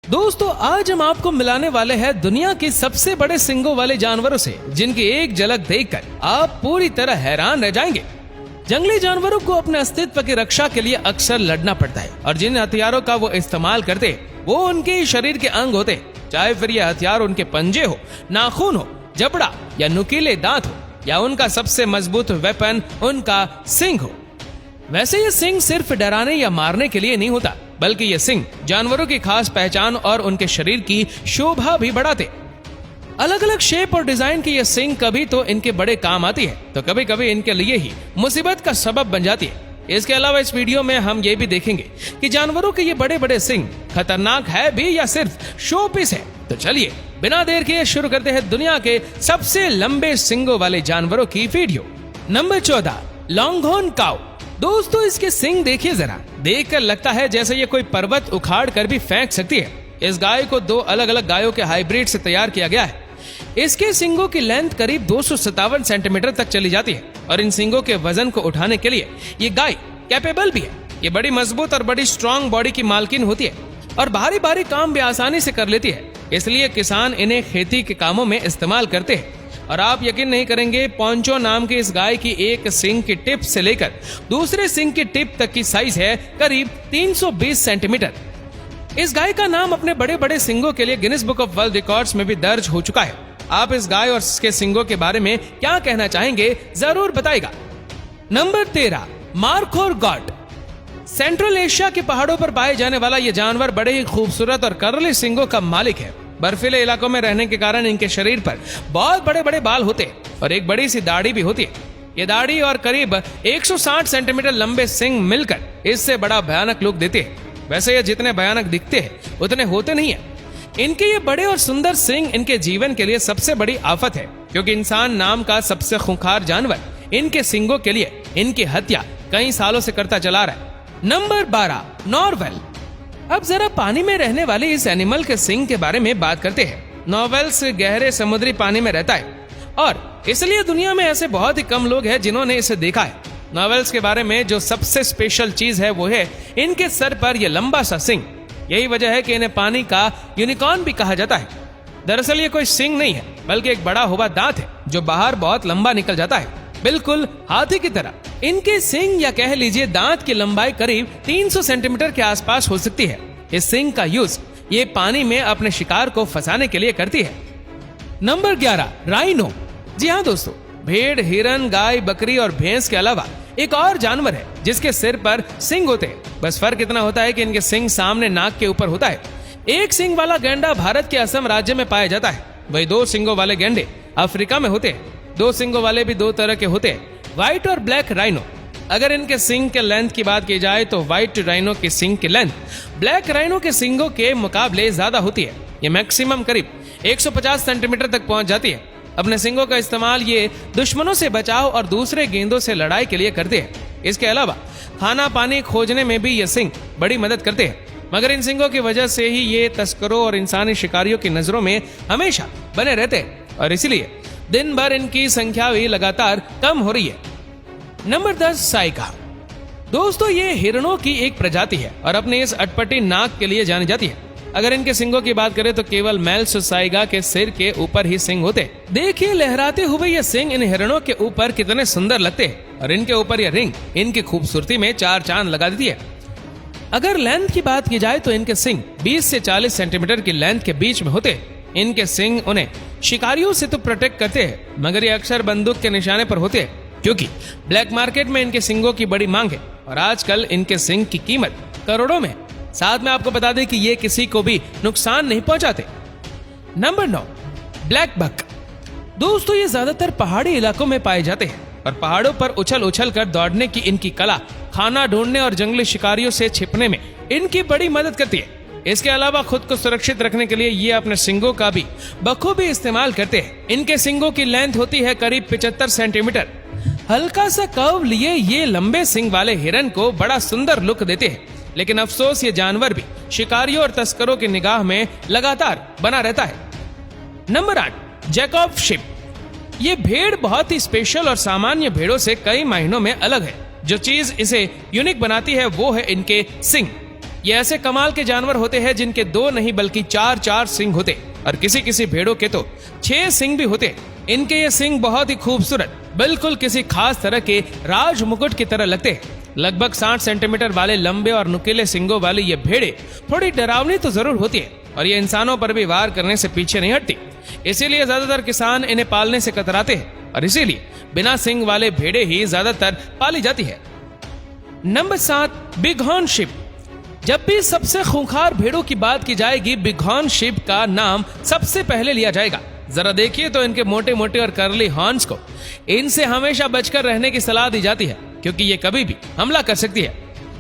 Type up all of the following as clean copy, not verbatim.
दोस्तों आज हम आपको मिलाने वाले हैं दुनिया के सबसे बड़े सींगों वाले जानवरों से, जिनकी एक झलक देखकर आप पूरी तरह हैरान रह जाएंगे। जंगली जानवरों को अपने अस्तित्व की रक्षा के लिए अक्सर लड़ना पड़ता है और जिन हथियारों का वो इस्तेमाल करते हैं वो उनके शरीर के अंग होते हैं, चाहे फिर ये हथियार उनके पंजे हो, नाखून हो, जबड़ा या नुकीले दांत हो या उनका सबसे मजबूत वेपन उनका सिंग हो। वैसे ये सिंग सिर्फ डराने या मारने के लिए नहीं होता, बल्कि ये सिंग जानवरों की खास पहचान और उनके शरीर की शोभा भी बढ़ाते। अलग अलग शेप और डिजाइन की ये सिंग कभी तो इनके बड़े काम आती है तो कभी कभी इनके लिए ही मुसीबत का सबब बन जाती है। इसके अलावा इस वीडियो में हम ये भी देखेंगे कि जानवरों के ये बड़े बड़े सिंग खतरनाक है भी या सिर्फ शो पीस है। तो चलिए बिना देर किए शुरू करते हैं दुनिया के सबसे लंबे सिंगों वाले जानवरों की वीडियो। नंबर 14, लॉन्गहॉर्न काऊ। दोस्तों इसके सिंग देखिए जरा, देखकर लगता है जैसे ये कोई पर्वत उखाड़ कर भी फेंक सकती है। इस गाय को दो अलग अलग गायों के हाइब्रिड से तैयार किया गया है। इसके सिंगों की लेंथ करीब 257 सेंटीमीटर तक चली जाती है और इन सिंगों के वजन को उठाने के लिए ये गाय कैपेबल भी है। ये बड़ी मजबूत और बड़ी स्ट्रॉन्ग बॉडी की मालकिन होती है और भारी भारी काम भी आसानी से कर लेती है, इसलिए किसान इन्हें खेती के कामों में इस्तेमाल करते हैं। और आप यकीन नहीं करेंगे, पोंचो नाम की इस गाय की एक सिंग की टिप से लेकर दूसरे सिंग की टिप तक की साइज है करीब 320 सेंटीमीटर। इस गाय का नाम अपने बड़े बड़े सिंगों के लिए Guinness book of world records में भी दर्ज हो चुका है। आप इस गाय और इसके सिंगों के बारे में क्या कहना चाहेंगे जरूर बताइएगा। Number 13, markhor got. Central Asia के पहाड़ों पर पाए जाने वाला यह जानवर बड़े ही खूबसूरत और करले सिंगों का मालिक है। बर्फीले इलाकों में रहने के कारण इनके शरीर पर बहुत बड़े बड़े बाल होते हैं और एक बड़ी सी दाढ़ी भी होती है। ये दाढ़ी और करीब 160 सेंटीमीटर लंबे सिंग मिलकर इससे बड़ा भयानक लुक देते हैं। वैसे ये जितने भयानक दिखते हैं उतने होते नहीं है। इनके ये बड़े और सुंदर सिंग इनके जीवन के लिए सबसे बड़ी आफत है, क्योंकि इंसान नाम का सबसे खूंखार जानवर इनके सिंगों के लिए इनकी हत्या कई सालों से करता चला रहा है। नंबर 12, नॉर्वेल। अब जरा पानी में रहने वाले इस एनिमल के सिंग के बारे में बात करते हैं। नॉर्वेल्स गहरे समुद्री पानी में रहता है और इसलिए दुनिया में ऐसे बहुत ही कम लोग हैं जिन्होंने इसे देखा है। नॉर्वेल्स के बारे में जो सबसे स्पेशल चीज है वो है इनके सर पर यह लंबा सा सिंग। यही वजह है कि इन्हें पानी का यूनिकॉर्न भी कहा जाता है। दरअसल ये कोई सिंग नहीं है, बल्कि एक बड़ा हुआ दांत है जो बाहर बहुत लंबा निकल जाता है, बिल्कुल हाथी की तरह। इनके सिंग या कह लीजिए दांत की लंबाई करीब 300 सेंटीमीटर के आसपास हो सकती है। इस सिंग का यूज ये पानी में अपने शिकार को फंसाने के लिए करती है। Number 11, rhino. जी हाँ दोस्तों, भेड़, हिरन, गाय, बकरी और भैंस के अलावा एक और जानवर है जिसके सिर पर सिंग होते हैं। बस फर्क इतना होता है कि इनके सिंग सामने नाक के ऊपर होता है। एक सिंग वाला गैंडा भारत के असम राज्य में पाया जाता है, वही दो सिंगों वाले गैंडे अफ्रीका में होते हैं। दो सिंगों वाले भी दो तरह के होते हैं, व्हाइट और ब्लैक राइनो। अगर इनके सिंग के लेंथ की बात की जाए तो व्हाइट राइनो की सिंग की लेंथ ब्लैक राइनो के सिंगों के मुकाबले ज्यादा होती है। ये मैक्सिमम करीब 150 सेंटीमीटर तक पहुंच जाती है। अपने सिंगों का इस्तेमाल ये दुश्मनों से बचाव और दूसरे गेंदों से लड़ाई के लिए करते हैं। इसके अलावा खाना पानी खोजने में भी ये सिंग बड़ी मदद करते हैं, मगर इन सिंगों की वजह से ही ये तस्करों और इंसानी शिकारियों की नजरों में हमेशा बने रहते हैं और इसीलिए दिन भर इनकी संख्या भी लगातार कम हो रही है। Number 10, Saiga. दोस्तों ये हिरणों की एक प्रजाति है और अपने इस अटपटी नाक के लिए जानी जाती है। अगर इनके सिंगों की बात करें तो केवल मेल्स साइगा के सिर के ऊपर ही सिंग होते। देखिए लहराते हुए ये सिंग इन हिरणों के ऊपर कितने सुंदर लगते हैं और इनके ऊपर यह रिंग इनकी खूबसूरती में चार चांद लगा देती है। अगर लेंथ की बात की जाए तो इनके सिंग 20 से 40 सेंटीमीटर की लेंथ के बीच में होते। इनके सिंग उन्हें शिकारियों से तो प्रोटेक्ट करते हैं, मगर ये अक्सर बंदूक के निशाने पर होते हैं, क्योंकि ब्लैक मार्केट में इनके सिंगों की बड़ी मांग है और आजकल इनके सिंग की कीमत करोड़ों में। साथ में आपको बता दें कि ये किसी को भी नुकसान नहीं पहुंचाते। Number 9, black buck. दोस्तों ये ज्यादातर पहाड़ी इलाकों में पाए जाते हैं और पहाड़ों पर उछल उछल कर दौड़ने की इनकी कला खाना ढूंढने और जंगली शिकारियों से छिपने में इनकी बड़ी मदद करती है। इसके अलावा खुद को सुरक्षित रखने के लिए ये अपने सिंगों का भी बखूबी इस्तेमाल करते हैं। इनके सिंगों की लेंथ होती है करीब 75 सेंटीमीटर। हल्का सा कर्व लिए ये लंबे सिंग वाले हिरन को बड़ा सुंदर लुक देते हैं, लेकिन अफसोस ये जानवर भी शिकारियों और तस्करों की निगाह में लगातार बना रहता है। Number 8, Jacob ship. ये भेड़ बहुत ही स्पेशल और सामान्य भेड़ों से कई मायनों में अलग है। जो चीज इसे यूनिक बनाती है वो है इनके सिंग। ये ऐसे कमाल के जानवर होते हैं जिनके 2 नहीं बल्कि 4 सिंग होते और किसी किसी भेड़ों के तो 6 सिंग भी होते। इनके ये सिंग बहुत ही खूबसूरत, बिल्कुल किसी खास तरह के राज मुकुट की तरह लगते हैं। लगभग 60 सेंटीमीटर वाले लंबे और नुकीले सिंगों वाली ये भेड़े थोड़ी डरावनी तो जरूर होती है और ये इंसानों पर भी वार करने से पीछे नहीं हटती। इसीलिए ज्यादातर किसान इन्हें पालने से कतराते हैं और इसीलिए बिना सिंग वाले भेड़े ही ज्यादातर पाली जाती है। Number 7, Bighorn ship. जब भी सबसे खूंखार भेड़ों की बात की जाएगी, बिगहॉर्न शिप का नाम सबसे पहले लिया जाएगा। जरा देखिए तो इनके मोटे मोटे और कर्ली हॉर्न्स को। इनसे हमेशा बचकर रहने की सलाह दी जाती है क्योंकि ये कभी भी हमला कर सकती है।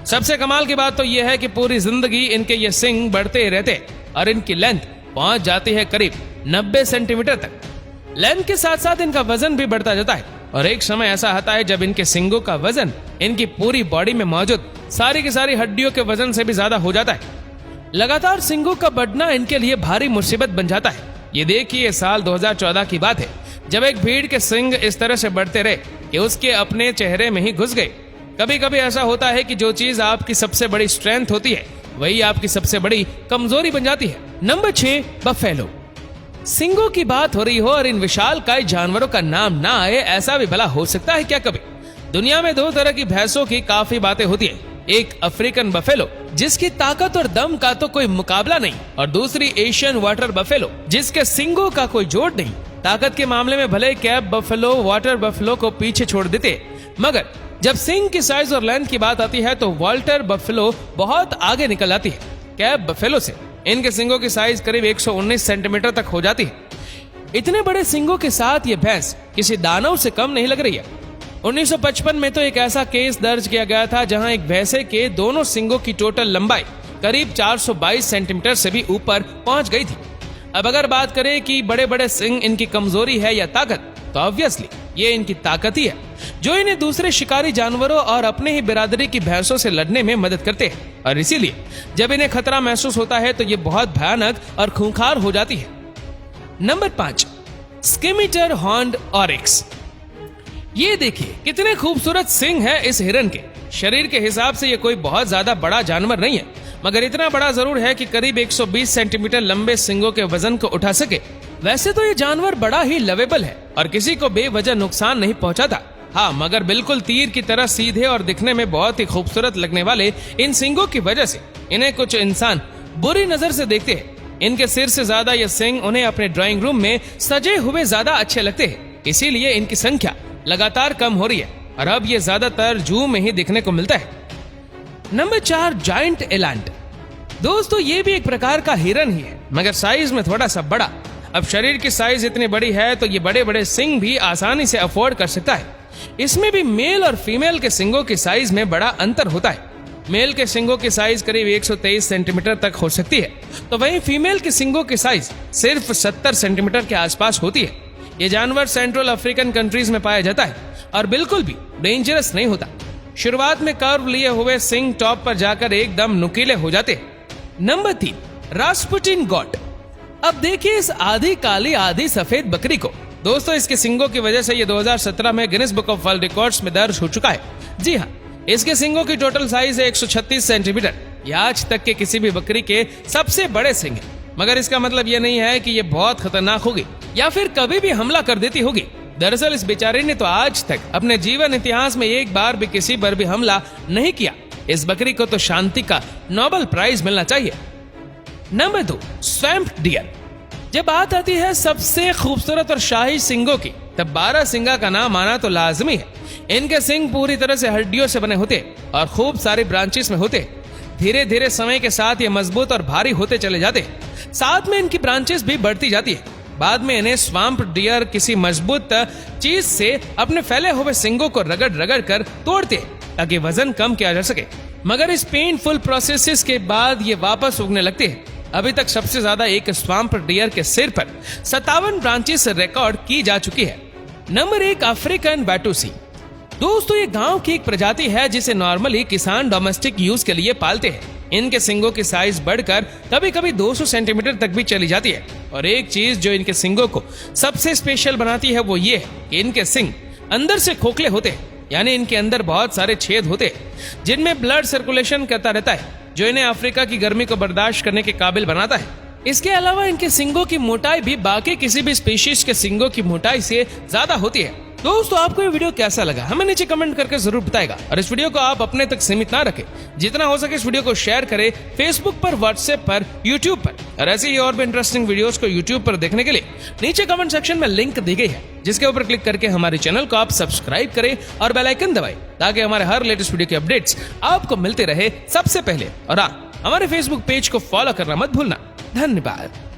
सबसे कमाल की बात तो यह है कि पूरी जिंदगी इनके ये सिंग बढ़ते रहते और इनकी लेंथ पहुंच जाती है करीब 90 सेंटीमीटर तक। लेंथ के साथ साथ इनका वजन भी बढ़ता जाता है और एक समय ऐसा आता है जब इनके सिंगों का वजन इनकी पूरी बॉडी में मौजूद सारी की सारी हड्डियों के वजन से भी ज्यादा हो जाता है। लगातार सिंगों का बढ़ना इनके लिए भारी मुसीबत बन जाता है। ये देखिए, साल 2014 की बात है जब एक भीड़ के सिंग इस तरह से बढ़ते रहे कि उसके अपने चेहरे में ही घुस गए। कभी कभी ऐसा होता है कि जो चीज आपकी सबसे बड़ी स्ट्रेंथ होती है वही आपकी सबसे बड़ी कमजोरी बन जाती है। Number 6, buffalo. सिंगों की बात हो रही हो और इन विशालकाय जानवरों का नाम ना आए, ऐसा भी भला हो सकता है क्या कभी? दुनिया में 2 तरह की भैंसों की काफी बातें होती है। एक अफ्रीकन बफेलो जिसकी ताकत और दम का तो कोई मुकाबला नहीं, और दूसरी एशियन वाटर बफेलो जिसके सिंगों का कोई जोड़ नहीं। ताकत के मामले में भले कैप बफेलो वाटर बफेलो को पीछे छोड़ देते, मगर जब सिंग की साइज और लेंथ की बात आती है तो वाल्टर बफेलो बहुत आगे निकल आती है कैप बफेलो से। इनके सिंगों की साइज करीब 119 सेंटीमीटर तक हो जाती है। इतने बड़े सिंगों के साथ ये भैंस किसी दानव से कम नहीं लग रही है। 1955 में तो एक ऐसा केस दर्ज किया गया था जहां एक भैंसे के दोनों सिंगों की टोटल लंबाई करीब 422 सेंटीमीटर से भी ऊपर पहुंच गई थी। अब अगर बात करें कि बड़े बड़े सिंग इनकी कमजोरी है या ताकत, तो ऑब्वियसली ये इनकी ताकत ही है जो इन्हें दूसरे शिकारी जानवरों और अपने ही बिरादरी की भैंसों से लड़ने में मदद करते हैं। और इसीलिए जब इन्हें खतरा महसूस होता है तो ये बहुत भयानक और खूंखार हो जाती है। Number 5, scimitar horned oryx. ये देखिए कितने खूबसूरत सिंग है इस हिरन के। शरीर के हिसाब से ये कोई बहुत ज्यादा बड़ा जानवर नहीं है, मगर इतना बड़ा जरूर है कि करीब 120 सेंटीमीटर लंबे सिंगों के वजन को उठा सके। वैसे तो ये जानवर बड़ा ही लवेबल है और किसी को बेवजह नुकसान नहीं पहुंचाता। हाँ, मगर बिल्कुल तीर की तरह सीधे और दिखने में बहुत ही खूबसूरत लगने वाले इन सिंगों की वजह से इन्हें कुछ इंसान बुरी नजर से देखते हैं। इनके सिर से ज्यादा ये सिंग उन्हें अपने ड्राइंग रूम में सजे हुए ज्यादा अच्छे लगते हैं। इसीलिए इनकी संख्या लगातार कम हो रही है और अब ये ज्यादातर जू में ही दिखने को मिलता है। Number 4, giant eland. दोस्तों, ये भी एक प्रकार का हिरन ही है, मगर साइज में थोड़ा सा बड़ा। अब शरीर की साइज इतनी बड़ी है तो ये बड़े बड़े सिंग भी आसानी से अफोर्ड कर सकता है। इसमें भी मेल और फीमेल के सिंगों की साइज में बड़ा अंतर होता है। मेल के सिंगों की साइज करीब 123 सेंटीमीटर तक हो सकती है, तो वहीं फीमेल के सिंगों की साइज सिर्फ 70 सेंटीमीटर के आसपास होती है। ये जानवर सेंट्रल अफ्रीकन कंट्रीज में पाया जाता है और बिल्कुल भी डेंजरस नहीं होता। शुरुआत में कर्व लिए हुए सिंग टॉप पर जाकर एकदम नुकीले हो जाते। Number 3, Rasputin got. अब देखिए इस आधी काली आधी सफेद बकरी को। दोस्तों, इसके सिंगों की वजह से ये 2017 में Guinness book of world records में दर्ज हो चुका है। जी हाँ, इसके सिंगों की टोटल साइज है 136 सेंटीमीटर। यह आज तक के किसी भी बकरी के सबसे बड़े सिंग है, मगर इसका मतलब ये नहीं है कि ये बहुत खतरनाक होगी या फिर कभी भी हमला कर देती होगी। दरअसल इस बेचारे ने तो आज तक अपने जीवन इतिहास में एक बार भी किसी पर भी हमला नहीं किया। इस बकरी को तो शांति का नोबेल प्राइज मिलना चाहिए। Number 2, swamp dear. जब बात आती है सबसे खूबसूरत और शाही सिंगों की, तब 12 सिंगा का नाम आना तो लाजमी है। इनके सिंग पूरी तरह से हड्डियों से बने होते और खूब सारी ब्रांचेस में होते। धीरे धीरे समय के साथ ये मजबूत और भारी होते चले जाते, साथ में इनकी ब्रांचेस भी बढ़ती जाती है। बाद में इन्हें स्वैम्प डियर किसी मजबूत चीज से अपने फैले हुए सिंगों को रगड़ रगड़ कर तोड़ते ताकि वजन कम किया जा सके, मगर इस पेनफुल प्रोसेस के बाद ये वापस उगने लगते हैं। अभी तक सबसे ज्यादा एक स्वैम्प डियर के सिर पर 57 ब्रांचेस रिकॉर्ड की जा चुकी है। Number 1, African Watusi. दोस्तों, ये गांव की एक प्रजाति है जिसे नॉर्मली किसान डोमेस्टिक यूज के लिए पालते हैं। इनके सिंगों की साइज बढ़कर कभी कभी 200 सेंटीमीटर तक भी चली जाती है। और एक चीज जो इनके सिंगों को सबसे स्पेशल बनाती है वो ये है कि इनके सिंग अंदर से खोखले होते हैं, यानी इनके अंदर बहुत सारे छेद होते हैं जिनमें ब्लड सर्कुलेशन करता रहता है। जो इन्हें अफ्रीका की गर्मी को बर्दाश्त करने के काबिल बनाता है। इसके अलावा इनके सींगों की मोटाई भी बाकी किसी भी स्पीशीज के सींगों की मोटाई से ज्यादा होती है। दोस्तों, आपको ये वीडियो कैसा लगा हमें नीचे कमेंट करके जरूर बताएगा। और इस वीडियो को आप अपने तक सीमित ना रखें, जितना हो सके इस वीडियो को शेयर करें फेसबुक पर, व्हाट्सएप पर, यूट्यूब पर। और ऐसे ही और भी इंटरेस्टिंग वीडियोस को यूट्यूब पर देखने के लिए नीचे कमेंट सेक्शन में लिंक दी गई है, जिसके ऊपर क्लिक करके हमारे चैनल को आप सब्सक्राइब करें और बेल आइकन दबाएं, ताकि हमारे हर लेटेस्ट वीडियो के अपडेट्स आपको मिलते रहे सबसे पहले। और हाँ, हमारे फेसबुक पेज को फॉलो करना मत भूलना। धन्यवाद।